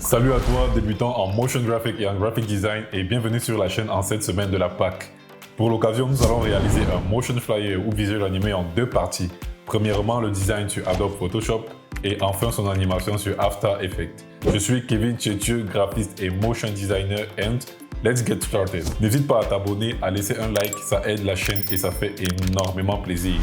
Salut à toi, débutant en motion graphic et en graphic design, et bienvenue sur la chaîne en cette semaine de la Pâques. Pour l'occasion, nous allons réaliser un motion flyer ou visuel animé en deux parties. Premièrement, le design sur Adobe Photoshop et enfin son animation sur After Effects. Je suis Kevin Tchétieux, graphiste et motion designer, and let's get started. N'hésite pas à t'abonner, à laisser un like, ça aide la chaîne et ça fait énormément plaisir.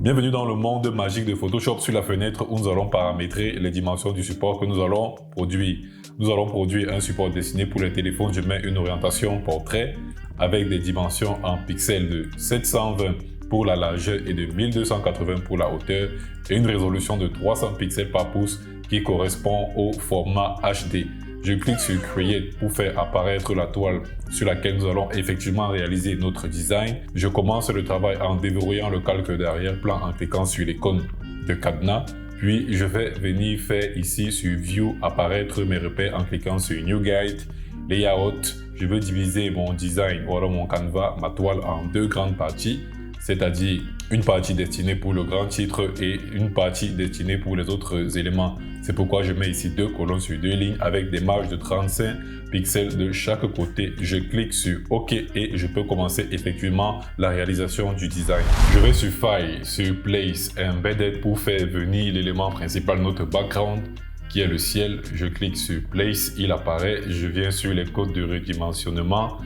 Bienvenue dans le monde magique de Photoshop sur la fenêtre où nous allons paramétrer les dimensions du support que nous allons produire. Nous allons produire un support dessiné pour les téléphones. Je mets une orientation portrait avec des dimensions en pixels de 720 pour la largeur et de 1280 pour la hauteur et une résolution de 300 pixels par pouce qui correspond au format HD. Je clique sur Create pour faire apparaître la toile sur laquelle nous allons effectivement réaliser notre design. Je commence le travail en déverrouillant le calque d'arrière-plan en cliquant sur l'icône de cadenas. Puis je vais venir faire ici sur View apparaître mes repères en cliquant sur New Guide, Layout. Je veux diviser mon design ou alors mon canevas, ma toile en deux grandes parties, c'est-à-dire une partie destinée pour le grand titre et une partie destinée pour les autres éléments. C'est pourquoi je mets ici deux colonnes sur deux lignes avec des marges de 35 pixels de chaque côté. Je clique sur OK et je peux commencer effectivement la réalisation du design. Je vais sur File, sur Place, Embedded pour faire venir l'élément principal, notre background, qui est le ciel. Je clique sur Place, il apparaît. Je viens sur les codes de redimensionnement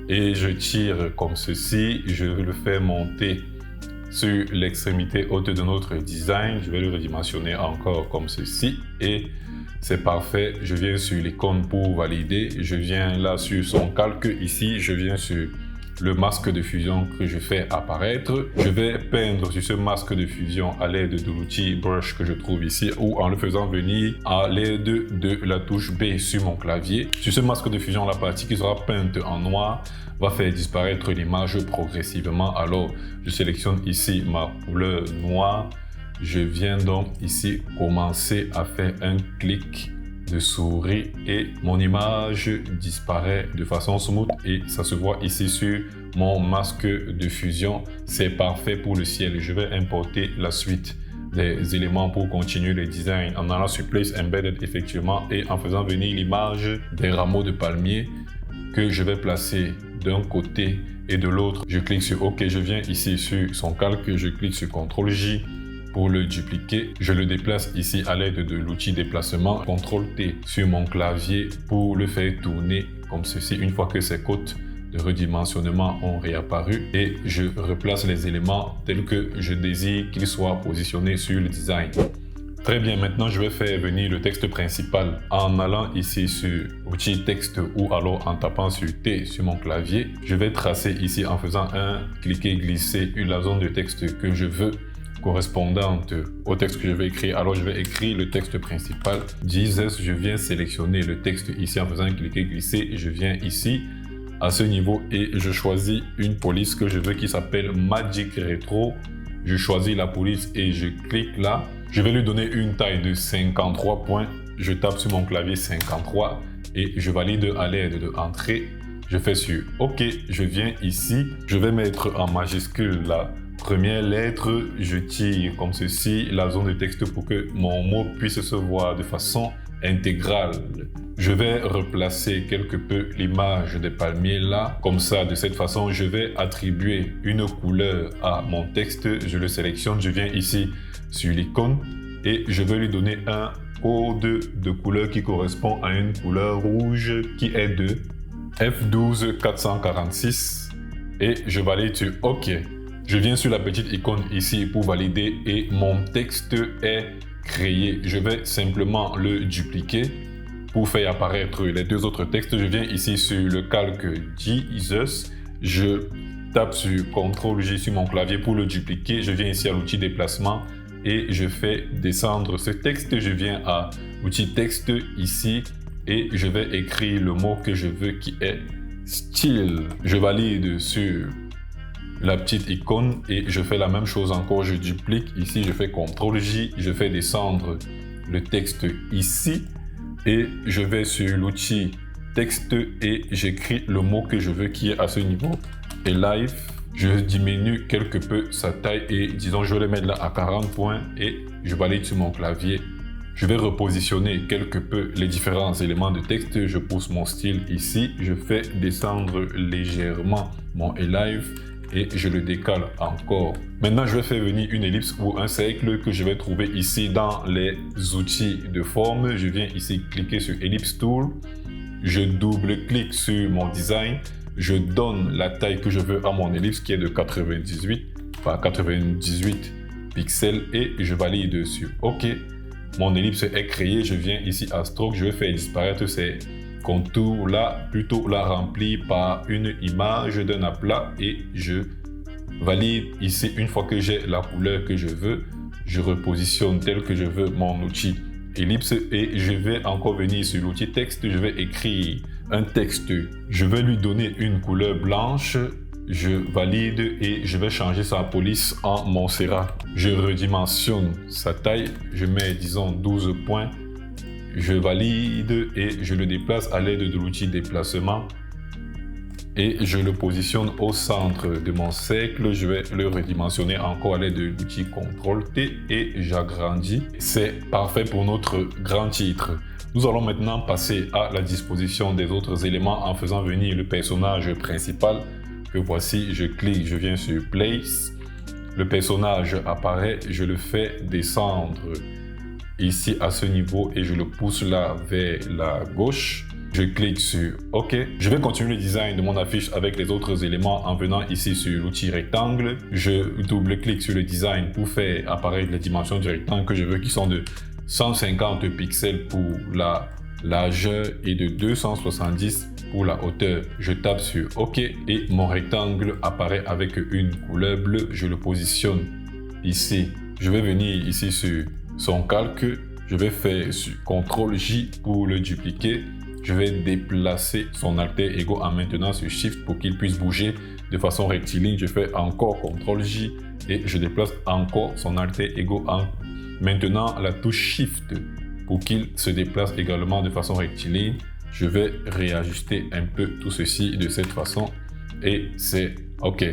et je tire comme ceci. Je le fais monter sur l'extrémité haute de notre design. Je vais le redimensionner encore comme ceci et c'est parfait. Je viens sur l'icône pour valider. Je viens là sur son calque. Ici, je viens sur le masque de fusion que je fais apparaître. Je vais peindre sur ce masque de fusion à l'aide de l'outil Brush que je trouve ici ou en le faisant venir à l'aide de la touche B sur mon clavier. Sur ce masque de fusion, la partie qui sera peinte en noir va faire disparaître l'image progressivement. Alors, je sélectionne ici ma couleur noire. Je viens donc ici commencer à faire un clic de souris et mon image disparaît de façon smooth et ça se voit ici sur mon masque de fusion. C'est parfait pour le ciel. Je vais importer la suite des éléments pour continuer le design en allant sur Place Embedded effectivement et en faisant venir l'image des rameaux de palmier que je vais placer d'un côté et de l'autre. Je clique sur OK. Je viens ici sur son calque. Je clique sur CTRL-J pour le dupliquer. Je le déplace ici à l'aide de l'outil déplacement. CTRL-T sur mon clavier pour le faire tourner comme ceci une fois que ces côtes de redimensionnement ont réapparu et je replace les éléments tels que je désire qu'ils soient positionnés sur le design. Très bien, maintenant je vais faire venir le texte principal en allant ici sur outil texte ou alors en tapant sur T sur mon clavier. Je vais tracer ici en faisant un cliquer-glisser la zone de texte que je veux correspondante au texte que je vais écrire. Alors je vais écrire le texte principal. Jesus, je viens sélectionner le texte ici en faisant un cliquer-glisser. Je viens ici à ce niveau et je choisis une police que je veux qui s'appelle Magic Retro. Je choisis la police et je clique là. Je vais lui donner une taille de 53 points. Je tape sur mon clavier 53 et je valide à l'aide de Entrée. Je fais sur OK. Je viens ici. Je vais mettre en majuscule la première lettre. Je tire comme ceci la zone de texte pour que mon mot puisse se voir de façon intégrale. Je vais replacer quelque peu l'image des palmiers là. Comme ça, de cette façon, je vais attribuer une couleur à mon texte. Je le sélectionne. Je viens ici sur l'icône et je vais lui donner un code de couleur qui correspond à une couleur rouge qui est de F12 446 et je valide sur OK. Je viens sur la petite icône ici pour valider et mon texte est créé. Je vais simplement le dupliquer pour faire apparaître les deux autres textes. Je viens ici sur le calque Jesus. Je tape sur CTRL-J sur mon clavier pour le dupliquer. Je viens ici à l'outil déplacement et je fais descendre ce texte. Je viens à l'outil texte ici et je vais écrire le mot que je veux qui est style. Je valide sur la petite icône et je fais la même chose encore. Je duplique ici, je fais CTRL-J, je fais descendre le texte ici et je vais sur l'outil texte et j'écris le mot que je veux qui est à ce niveau. Et live, je diminue quelque peu sa taille et disons je vais le mettre là à 40 points et je valide sur mon clavier Je vais repositionner quelque peu les différents éléments de texte. Je pousse mon style ici. Je fais descendre légèrement mon Alive et je le décale encore. Maintenant, je vais faire venir une ellipse ou un cercle que je vais trouver ici dans les outils de forme. Je viens ici cliquer sur Ellipse Tool. Je double-clique sur mon design. Je donne la taille que je veux à mon ellipse qui est de 98 par 98 pixels et je valide sur OK. Mon ellipse est créée. Je viens ici à Stroke. Je vais faire disparaître ces contours là, plutôt la remplir par une image d'un aplat et je valide ici. Une fois que j'ai la couleur que je veux, je repositionne tel que je veux mon outil ellipse et je vais encore venir sur l'outil texte. Je vais écrire un texte. Je vais lui donner une couleur blanche. Je valide et je vais changer sa police en Montserrat. Je redimensionne sa taille. Je mets disons 12 points. Je valide et je le déplace à l'aide de l'outil déplacement et je le positionne au centre de mon cercle. Je vais le redimensionner encore à l'aide de l'outil CTRL-T et j'agrandis. C'est parfait pour notre grand titre. Nous allons maintenant passer à la disposition des autres éléments en faisant venir le personnage principal que voici. Je clique, je viens sur Place. Le personnage apparaît, je le fais descendre ici à ce niveau et je le pousse là vers la gauche. Je clique sur OK. Je vais continuer le design de mon affiche avec les autres éléments en venant ici sur l'outil rectangle. Je double-clique sur le design pour faire apparaître les dimensions du rectangle que je veux qui sont de 150 pixels pour la largeur et de 270 pour la hauteur. Je tape sur OK et mon rectangle apparaît avec une couleur bleue. Je le positionne ici. Je vais venir ici sur son calque, je vais faire CTRL-J pour le dupliquer. Je vais déplacer son alter ego en maintenant sur Shift pour qu'il puisse bouger de façon rectiligne. Je fais encore CTRL-J et je déplace encore son alter ego en maintenant la touche Shift pour qu'il se déplace également de façon rectiligne. Je vais réajuster un peu tout ceci de cette façon et c'est OK.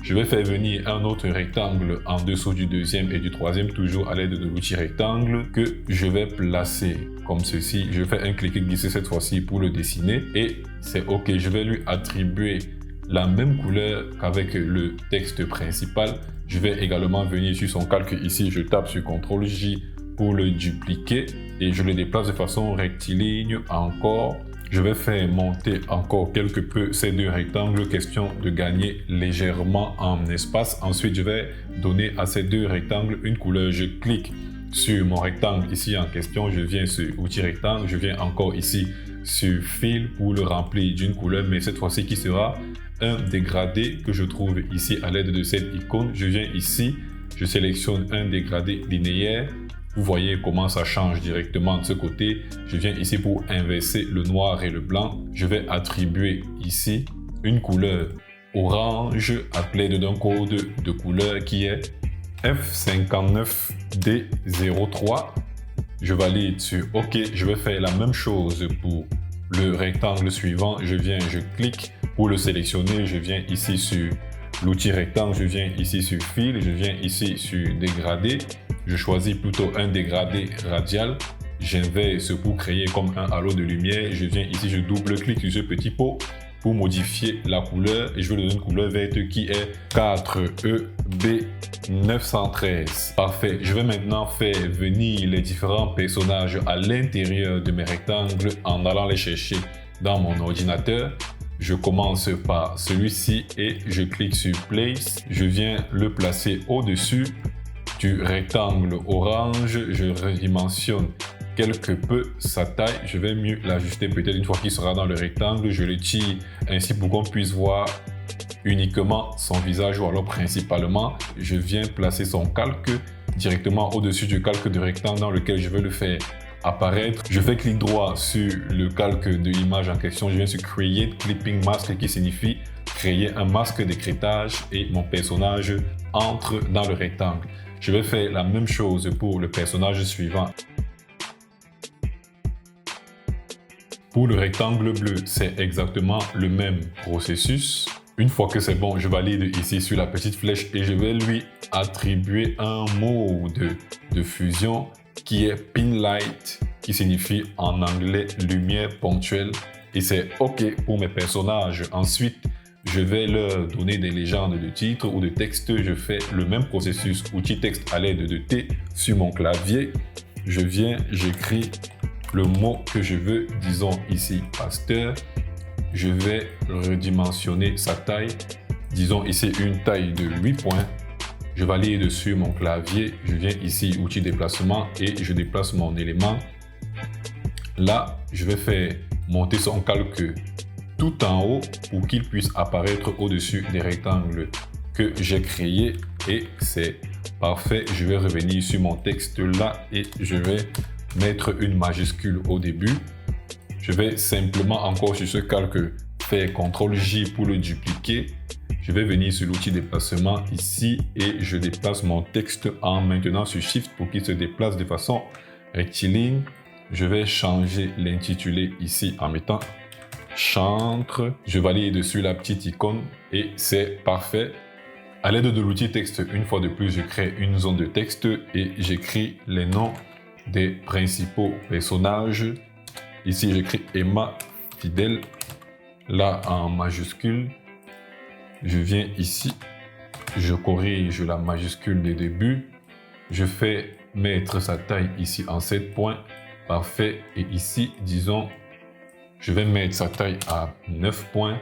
Je vais faire venir un autre rectangle en dessous du deuxième et du troisième, toujours à l'aide de l'outil rectangle que je vais placer comme ceci. Je fais un clic-glisser cette fois-ci pour le dessiner et c'est OK. Je vais lui attribuer la même couleur qu'avec le texte principal. Je vais également venir sur son calque ici. Je tape sur CTRL-J pour le dupliquer et je le déplace de façon rectiligne encore. Je vais faire monter encore quelque peu ces deux rectangles, question de gagner légèrement en espace. Ensuite, je vais donner à ces deux rectangles une couleur. Je clique sur mon rectangle ici en question, je viens sur outil rectangle, je viens encore ici sur Fill pour le remplir d'une couleur, mais cette fois-ci qui sera un dégradé que je trouve ici à l'aide de cette icône. Je viens ici, je sélectionne un dégradé linéaire. Vous voyez comment ça change directement de ce côté. Je viens ici pour inverser le noir et le blanc. Je vais attribuer ici une couleur orange appelée d'un code de couleur qui est F59D03. Je valide sur OK. Je vais faire la même chose pour le rectangle suivant. Je viens, je clique pour le sélectionner. Je viens ici sur l'outil rectangle. Je viens ici sur Fill. Je viens ici sur Dégradé. Je choisis plutôt un dégradé radial. J'inverse pour créer comme un halo de lumière. Je viens ici, je double-clique sur ce petit pot pour modifier la couleur. Et je vais lui donner une couleur verte qui est 4EB913. Parfait. Je vais maintenant faire venir les différents personnages à l'intérieur de mes rectangles en allant les chercher dans mon ordinateur. Je commence par celui-ci et je clique sur Place. Je viens le placer au-dessus du rectangle orange. Je redimensionne quelque peu sa taille. Je vais mieux l'ajuster peut-être une fois qu'il sera dans le rectangle. Je le tire ainsi pour qu'on puisse voir uniquement son visage ou alors principalement. Je viens placer son calque directement au-dessus du calque de rectangle dans lequel je veux le faire apparaître. Je fais clic droit sur le calque de l'image en question. Je viens sur Create Clipping Mask qui signifie créer un masque d'écrêtage et mon personnage entre dans le rectangle. Je vais faire la même chose pour le personnage suivant. Pour le rectangle bleu, c'est exactement le même processus. Une fois que c'est bon, je valide ici sur la petite flèche et je vais lui attribuer un mode de fusion qui est pin light, qui signifie en anglais lumière ponctuelle. Et c'est OK pour mes personnages. Ensuite, je vais leur donner des légendes de titres ou de textes. Je fais le même processus outil texte à l'aide de T sur mon clavier. Je viens, j'écris le mot que je veux, disons ici pasteur. Je vais redimensionner sa taille, disons ici une taille de 8 points. Je valide sur mon clavier, je viens ici outil déplacement et je déplace mon élément. Là, je vais faire monter son calque tout en haut pour qu'il puisse apparaître au-dessus des rectangles que j'ai créés et c'est parfait. Je vais revenir sur mon texte là et je vais mettre une majuscule au début. Je vais simplement encore sur ce calque faire CTRL-J pour le dupliquer. Je vais venir sur l'outil déplacement ici et je déplace mon texte en maintenant sur Shift pour qu'il se déplace de façon rectiligne. Je vais changer l'intitulé ici en mettant chantre. Je valide dessus la petite icône et c'est parfait. À l'aide de l'outil texte, une fois de plus, je crée une zone de texte et j'écris les noms des principaux personnages. Ici, j'écris Emma Fidèle, là en majuscule. Je viens ici, je corrige la majuscule de début. Je fais mettre sa taille ici en 7 points. Parfait. Et ici, disons, je vais mettre sa taille à 9 points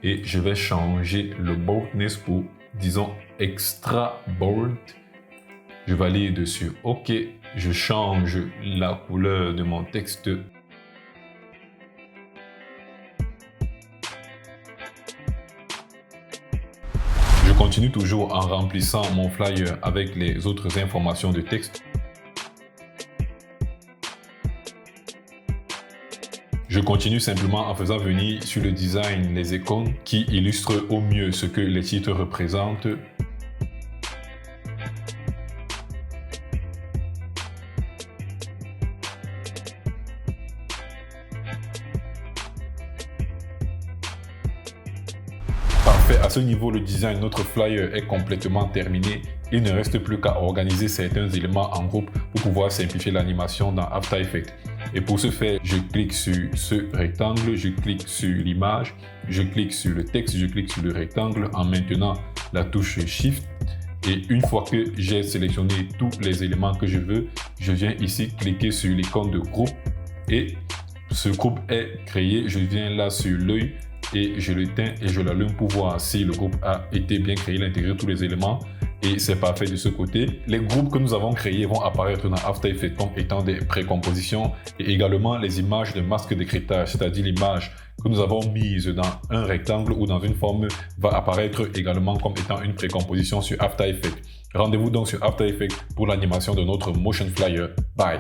et je vais changer le boldness pour, disons, extra bold. Je valide sur OK. Je change la couleur de mon texte. Je continue toujours en remplissant mon flyer avec les autres informations de texte. Je continue simplement en faisant venir sur le design les icônes qui illustrent au mieux ce que les titres représentent. Parfait, à ce niveau, le design de notre flyer est complètement terminé. Il ne reste plus qu'à organiser certains éléments en groupe pour pouvoir simplifier l'animation dans After Effects. Et pour ce faire, je clique sur ce rectangle, je clique sur l'image, je clique sur le texte, je clique sur le rectangle en maintenant la touche Shift. Et une fois que j'ai sélectionné tous les éléments que je veux, je viens ici cliquer sur l'icône de groupe et ce groupe est créé. Je viens là sur l'œil et je l'éteins et je l'allume pour voir si le groupe a été bien créé, il a intégré tous les éléments et c'est parfait de ce côté. Les groupes que nous avons créés vont apparaître dans After Effects comme étant des précompositions et également les images de masque d'écritage, c'est-à-dire l'image que nous avons mise dans un rectangle ou dans une forme va apparaître également comme étant une précomposition sur After Effects. Rendez-vous donc sur After Effects pour l'animation de notre Motion Flyer. Bye!